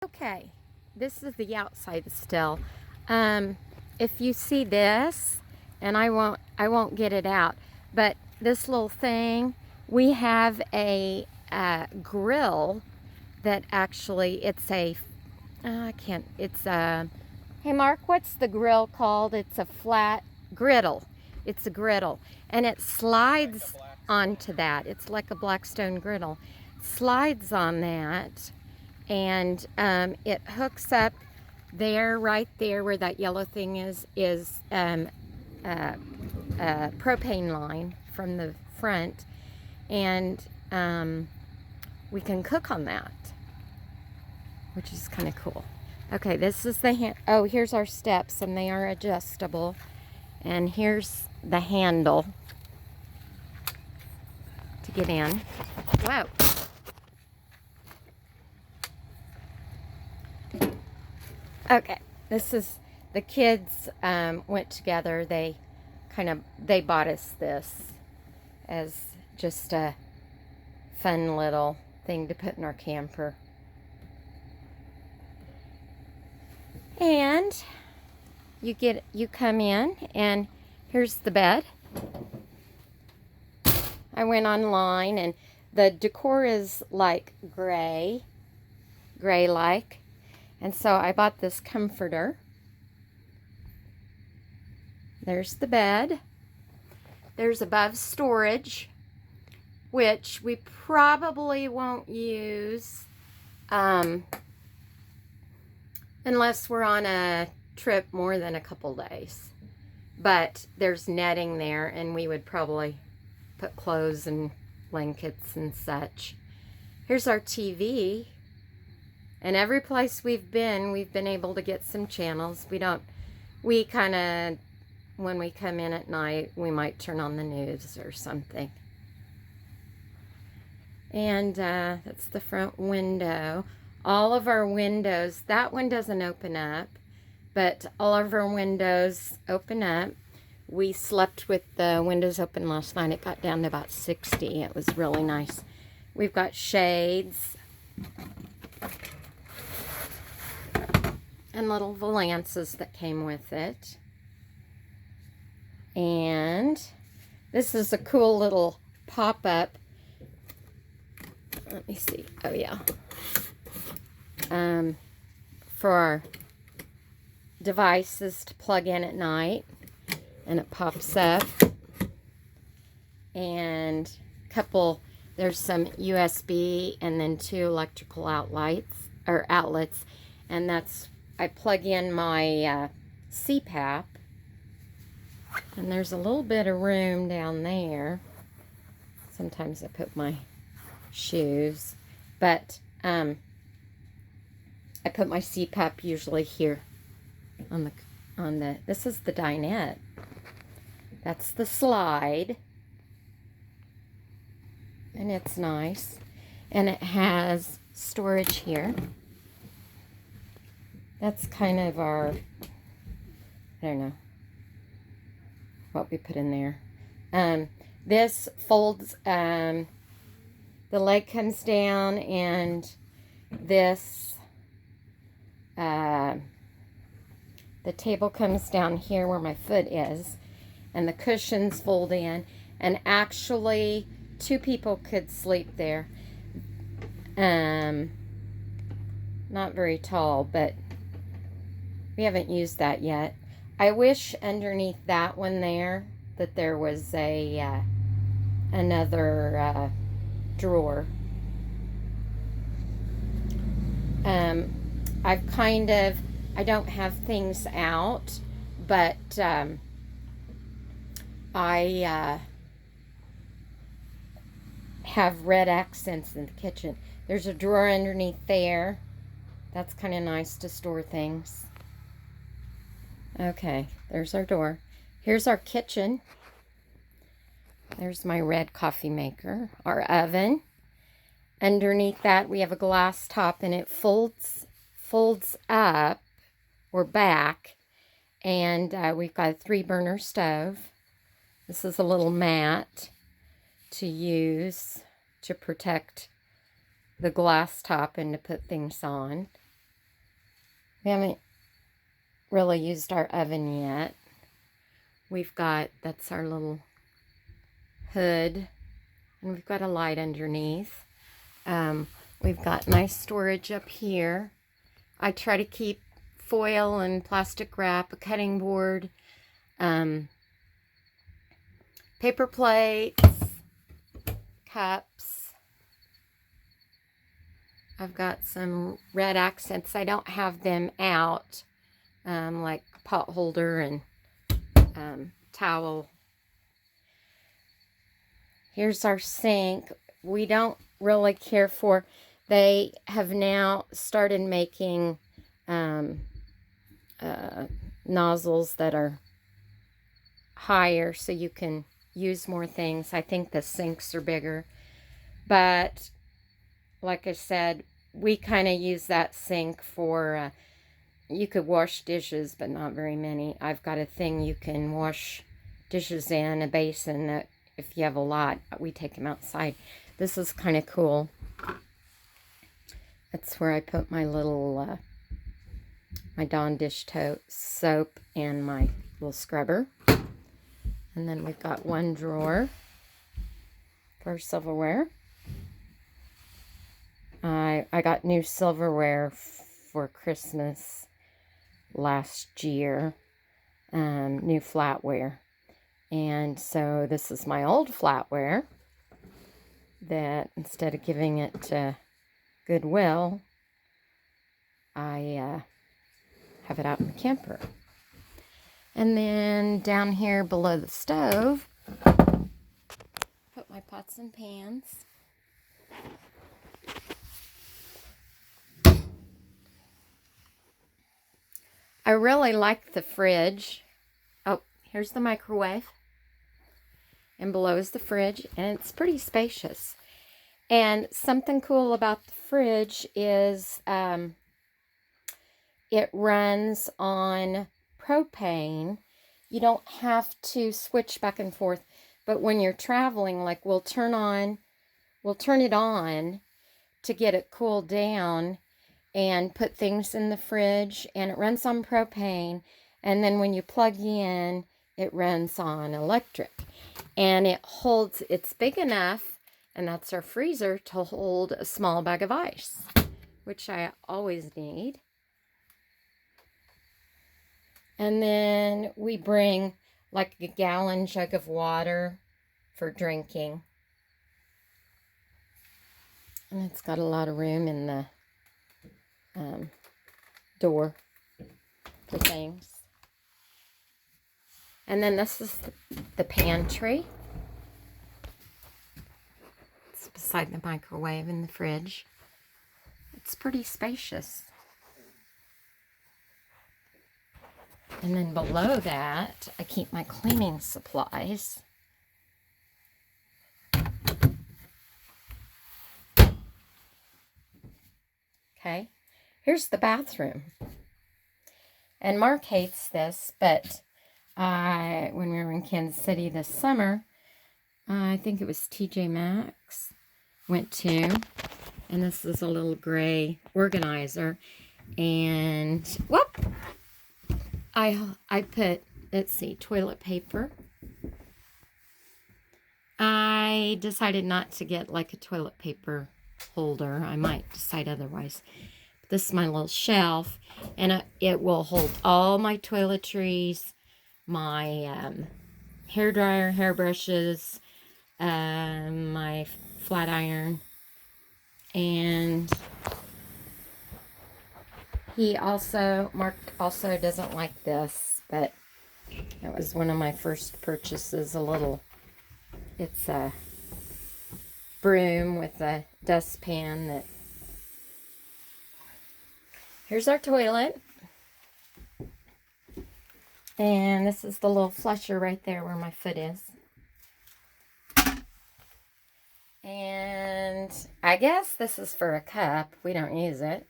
Okay, this is the outside still. If you see this, and I won't get it out, but this little thing, we have a grill that actually, it's a, I can't, it's a, hey Mark, what's the grill called? It's a flat griddle. It's a griddle, and it slides onto that. It's like a Blackstone griddle. Slides on that, and it hooks up there, right there where that yellow thing is a propane line from the front, and we can cook on that, which is kind of cool. Okay, this is the oh, here's our steps, and they are adjustable, and here's the handle to get in. Whoa. Okay, this is, the kids went together. They bought us this as just a fun little thing to put in our camper. And you come in, and here's the bed. I went online, and the decor is like gray-like. And so I bought this comforter. There's the bed. There's above storage, which we probably won't use unless we're on a trip more than a couple days. But there's netting there, and we would probably put clothes and blankets and such. Here's our TV. And every place we've been able to get some channels. We kind of, when we come in at night, we might turn on the news or something. And that's the front window. All of our windows, that one doesn't open up, but all of our windows open up. We slept with the windows open last night. It got down to about 60. It was really nice. We've got shades and little valances that came with it. And this is a cool little pop-up. Let me see. Oh, yeah. For our devices to plug in at night. And it pops up. And there's some USB and then 2 electrical outlets. And I plug in my CPAP, and there's a little bit of room down there. Sometimes I put my shoes, but I put my CPAP usually here on the this is the dinette. That's the slide, and it's nice, and it has storage here. That's kind of our, I don't know what we put in there. This folds, the leg comes down, and this, the table comes down here where my foot is, and the cushions fold in, and actually 2 people could sleep there. Not very tall, but we haven't used that yet. I wish underneath that one there that there was another drawer. I don't have things out, but I have red accents in the kitchen. There's a drawer underneath there. That's kind of nice to store things. Okay, there's our door. Here's our kitchen. There's my red coffee maker. Our oven. Underneath that, we have a glass top, and it folds up or back. And we've got a 3-burner stove. This is a little mat to use to protect the glass top and to put things on. We haven't really used our oven yet. We've got, that's our little hood, and we've got a light underneath. We've got nice storage up here. I try to keep foil and plastic wrap, a cutting board, paper plates, cups. I've got some red accents. I don't have them out, like pot holder and towel. Here's our sink. We don't really care for, they have now started making nozzles that are higher so you can use more things. I think the sinks are bigger, but like I said, we kind of use that sink for, you could wash dishes, but not very many. I've got a thing you can wash dishes in, a basin that if you have a lot, we take them outside. This is kind of cool. That's where I put my little, my Dawn dish soap and my little scrubber. And then we've got one drawer for silverware. I got new silverware for Christmas last year, new flatware. And so this is my old flatware that instead of giving it to Goodwill, I have it out in the camper. And then down here below the stove, put my pots and pans. I really like the fridge. Oh, here's the microwave. And below is the fridge, and it's pretty spacious. And something cool about the fridge is it runs on propane. You don't have to switch back and forth, but when you're traveling, like we'll turn it on to get it cooled down and put things in the fridge, and it runs on propane, and then when you plug in, it runs on electric. And it's big enough, and that's our freezer, to hold a small bag of ice, which I always need. And then we bring like a gallon jug of water for drinking. And it's got a lot of room in the door for things. And then this is the pantry. It's beside the microwave and the fridge. It's pretty spacious. And then below that, I keep my cleaning supplies. Okay, here's the bathroom. And Mark hates this, but when we were in Kansas City this summer, I think it was TJ Maxx, went to, and this is a little gray organizer. And, whoop! I put, let's see, toilet paper. I decided not to get like a toilet paper holder. I might decide otherwise. This is my little shelf, and it will hold all my toiletries, my hair dryer, hairbrushes, my flat iron, and Mark also doesn't like this, but it was one of my first purchases, it's a broom with a dustpan here's our toilet. And this is the little flusher right there where my foot is. And I guess this is for a cup. We don't use it.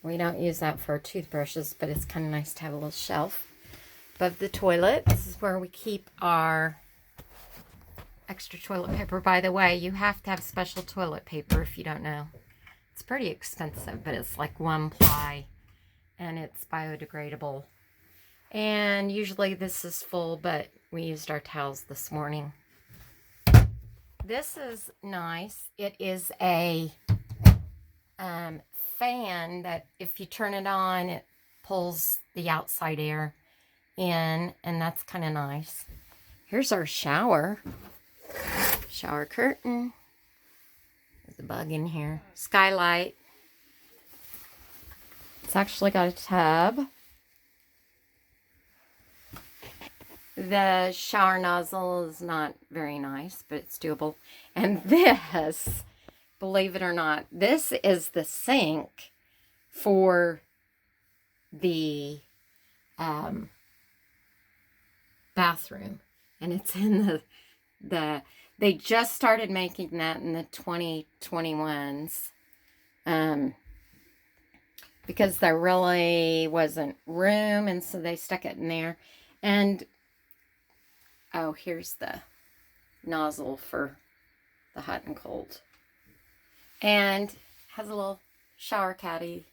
We don't use that for our toothbrushes, but it's kind of nice to have a little shelf above the toilet. This is where we keep our extra toilet paper. By the way, you have to have special toilet paper if you don't know. It's pretty expensive, but it's like 1 ply. and it's biodegradable. And usually this is full, but we used our towels this morning. This is nice. It is a fan that if you turn it on, it pulls the outside air in, and that's kind of nice. Here's our shower curtain. There's a bug in here. Skylight. It's actually got a tub. The shower nozzle is not very nice, but it's doable. And this, believe it or not, this is the sink for the bathroom. And it's in they just started making that in the 2021s. Because there really wasn't room, and so they stuck it in there. And oh, here's the nozzle for the hot and cold. And has a little shower caddy